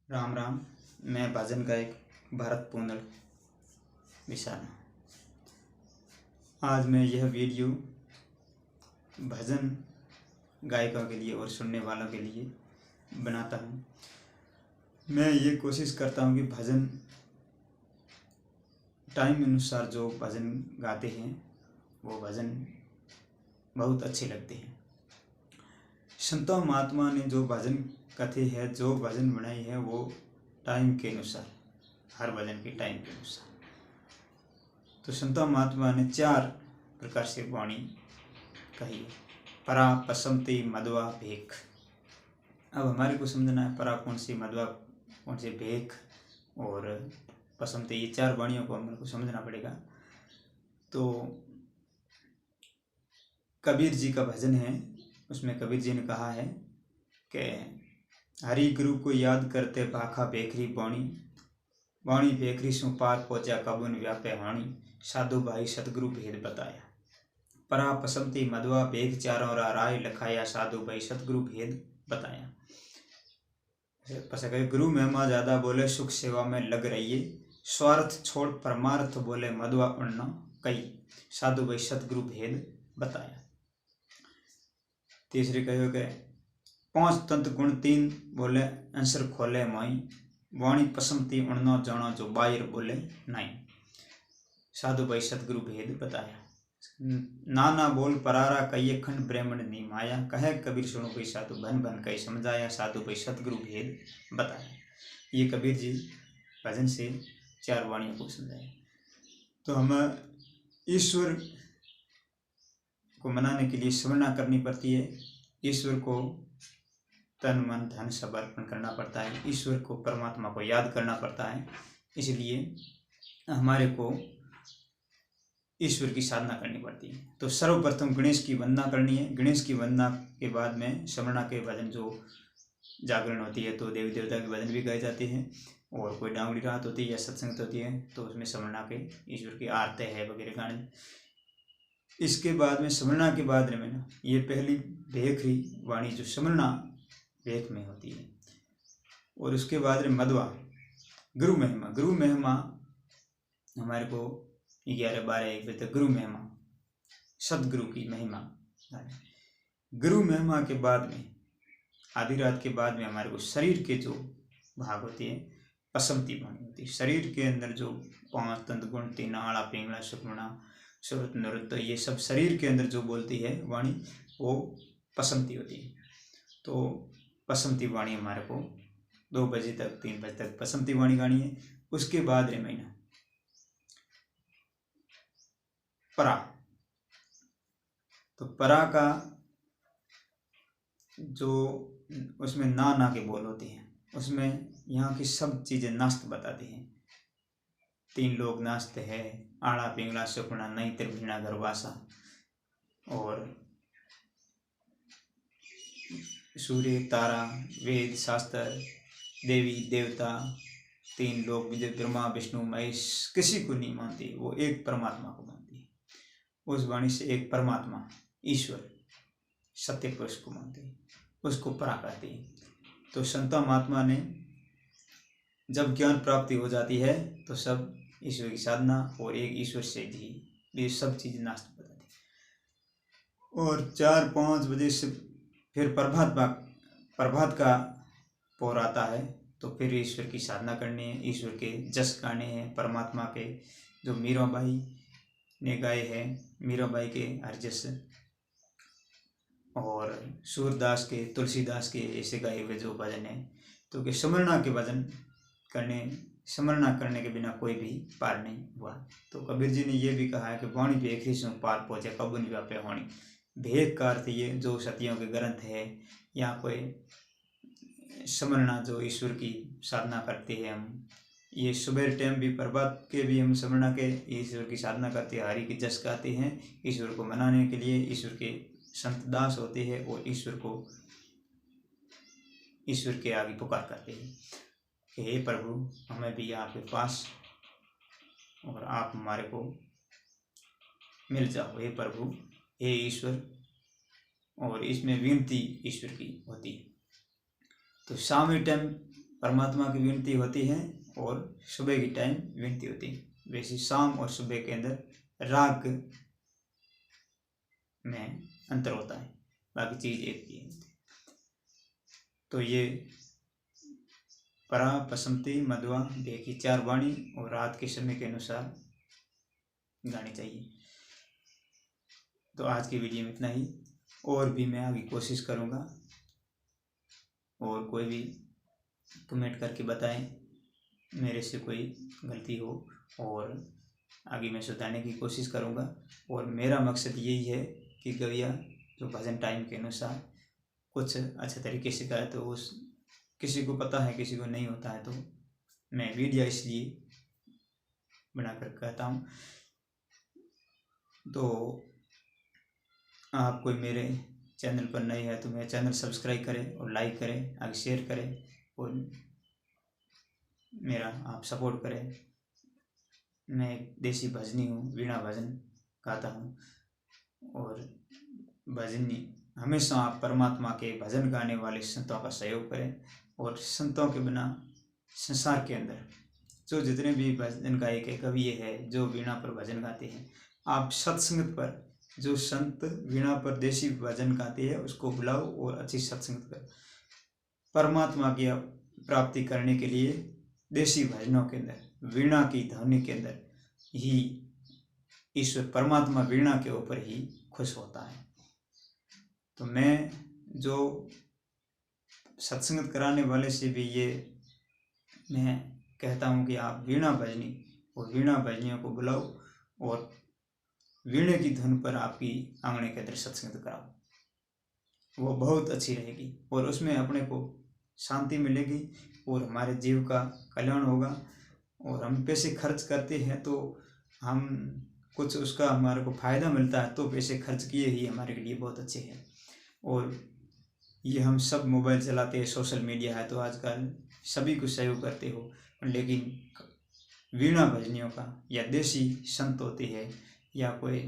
राम राम। मैं भजन गायक भरत पूनल विशाल। आज मैं यह वीडियो भजन गायकों के लिए और सुनने वालों के लिए बनाता हूँ। मैं ये कोशिश करता हूँ कि भजन टाइम अनुसार जो भजन गाते हैं वो भजन बहुत अच्छे लगते हैं। संतों महात्मा ने जो भजन कथे है, जो भजन बनाई है, वो टाइम के अनुसार, हर भजन के टाइम के अनुसार। तो संतों महात्मा ने 4 प्रकार से वाणी कही है। परा, पसमती, मधवा, भेख। अब हमारे को समझना है परा कौन सी, मधवा कौन सी, भेख और पसमती, ये 4 वाणियों को हमारे को समझना पड़ेगा। तो कबीर जी का भजन है, उसमें कबीर जी ने कहा है कि हरि गुरु को याद करते भाखा भेखरी बाणी, वाणी भेखरी सु पार पहुंचा कबुन व्यापे हाणी, साधु भाई सतगुरु भेद बताया। परा, पसमती, मधवा, भेख चारों राय लखाया, साधु भाई सतगुरु भेद बताया। गुरु महिमा ज्यादा बोले सुख सेवा में लग रहिए, स्वार्थ छोड़ परमार्थ बोले मधवा उड़ना कई, साधु भाई सतगुरु भेद बताया। तीसरे कहो के 5 तंत्र गुण 3 बोले अंसर खोले माई, वाणी पसमती उड़ना जाना जो बायर बोले नहीं, साधु भाई सतगुरु भेद बताया। नाना बोल परारा कई खंड ब्राह्मण नी माया, कहे कबीर सुनो भाई साधु भन भन कई समझाया, साधु भाई सतगुरु भेद बताया। ये कबीर जी भजन से 4 वाणियों को समझाया। तो हमें ईश्वर को मनाने के लिए स्मरणा करनी पड़ती है, ईश्वर को तन मन धन सब अर्पण करना पड़ता है, ईश्वर को परमात्मा को याद करना पड़ता है। इसलिए हमारे को ईश्वर की साधना करनी पड़ती है। तो सर्वप्रथम गणेश की वंदना करनी है। गणेश की वंदना के बाद में स्मरणा के भजन, जो जागरण होती है तो देवी देवता के भजन भी गाए जाते हैं, और कोई डांगड़ी रात होती है या सत्संग होती है तो उसमें स्मरणा के ईश्वर की आरती है वगैरह गाने। इसके बाद में स्मरणा के बाद में ना, ये पहली भेखरी वाणी जो स्मरणा भेख में होती है, और उसके बाद में मधवा गुरु महिमा। गुरु महिमा हमारे को 11-12 1 बजे तक गुरु महिमा, सदगुरु की महिमा। गुरु महिमा के बाद में आधी रात के बाद में हमारे को शरीर के जो भाग होते हैं पसमती वाणी होती है। शरीर के अंदर जो 5 तंत्र गुण 3 आड़ा पिंगला सुखमणा सुरत नृत्य, ये सब शरीर के अंदर जो बोलती है वाणी वो पसमती होती है। तो पसमती वाणी हमारे को 2 बजे तक 3 बजे तक पसमती वाणी गानी है। उसके बाद रे महीना परा। तो परा का जो उसमें ना के बोल होते हैं, उसमें यहाँ की सब चीजें नास्त बताती हैं। 3 लोग नास्त है, आड़ा पिंगला सुखना नहीं त्रिभिना गर्भासा, और सूर्य तारा वेद शास्त्र देवी देवता 3 लोग ब्रह्मा विष्णु महेश किसी को नहीं मानती, वो एक परमात्मा को मानती है। उस वाणी से एक परमात्मा ईश्वर सत्य पुरुष को मानती है, उसको परा कहती है। तो संता महात्मा ने जब ज्ञान प्राप्ति हो जाती है तो सब ईश्वर की साधना और एक ईश्वर से ही ये सब चीज नास्त बताती है। और 4-5 बजे से फिर प्रभात का पौर आता है, तो फिर ईश्वर की साधना करनी है, ईश्वर के जस गाने हैं। परमात्मा के जो मीराबाई ने गाए हैं, मीराबाई के हरजस, और सूरदास के तुलसीदास के ऐसे गाए हुए जो भजन है। तो कि स्मरणा के भजन करने, स्मरणा करने के बिना कोई भी पार नहीं हुआ। तो कबीर जी ने ये भी कहा है कि वाणी भेखरी सु पार पहुंचे कबुन व्यापे वाणी। भेख का अर्थ ये जो सतियों के ग्रंथ है, या कोई स्मरणा जो ईश्वर की साधना करते हैं हम, ये सुबह टाइम भी प्रभात के भी हम स्मरणा के ईश्वर की साधना करते हैं, हरि की जस गाते हैं। ईश्वर को मनाने के लिए ईश्वर के संत दास होते हैं और ईश्वर को ईश्वर के आगे पुकार करते हैं कि हे प्रभु हमें भी आपके पास, और आप हमारे को मिल जाओ, हे प्रभु, हे ईश्वर। और इसमें विनती ईश्वर की होती है। तो शाम टाइम परमात्मा की विनती होती है और सुबह की टाइम विनती होती है। वैसे शाम और सुबह के अंदर राग में अंतर होता है, बाकी चीज एक ही है। तो ये परा, पसंती, मधुआ, देखी 4 वाणी और रात के समय के अनुसार गानी चाहिए। तो आज की वीडियो में इतना ही, और भी मैं आगे कोशिश करूँगा, और कोई भी कमेंट करके बताएं मेरे से कोई गलती हो, और आगे मैं सुधारने की कोशिश करूँगा। और मेरा मकसद यही है कि गविया जो भजन टाइम के अनुसार कुछ अच्छे तरीके से गाए, तो उस किसी को पता है किसी को नहीं होता है, तो मैं वीडियो इसलिए बनाकर कहता हूँ। तो आप कोई मेरे चैनल पर नए हैं तो मेरा चैनल सब्सक्राइब करें और लाइक करें, आगे शेयर करें और मेरा आप सपोर्ट करें। मैं एक देसी भजनी हूँ, वीणा भजन गाता हूँ। और भजनी हमेशा आप परमात्मा के भजन गाने वाले संतों का सहयोग करें, और संतों के बिना संसार के अंदर जो जितने भी भजन गायक है, कवि है, जो वीणा पर भजन गाते हैं, आप सत्संगत पर जो संत वीणा पर देसी भजन गाते हैं उसको बुलाओ और अच्छी सत्संगत करो। परमात्मा की प्राप्ति करने के लिए देसी भजनों के अंदर, वीणा की ध्वनि के अंदर ही ईश्वर परमात्मा वीणा के ऊपर ही खुश होता है। तो मैं जो सत्संगत कराने वाले से भी ये मैं कहता हूँ कि आप वीणा भजनी और वीणा भजनियों को बुलाओ और वीणे की धुन पर आपकी आंगने के अंदर सत्संगत कराओ, वो बहुत अच्छी रहेगी और उसमें अपने को शांति मिलेगी और हमारे जीव का कल्याण होगा। और हम पैसे खर्च करते हैं तो हम कुछ उसका हमारे को फ़ायदा मिलता है, तो पैसे खर्च किए ही हमारे लिए बहुत अच्छे हैं। और ये हम सब मोबाइल चलाते हैं, सोशल मीडिया है, तो आजकल सभी कुछ सहयोग करते हो, लेकिन वीणा भजनियों का या देसी संत होते हैं या कोई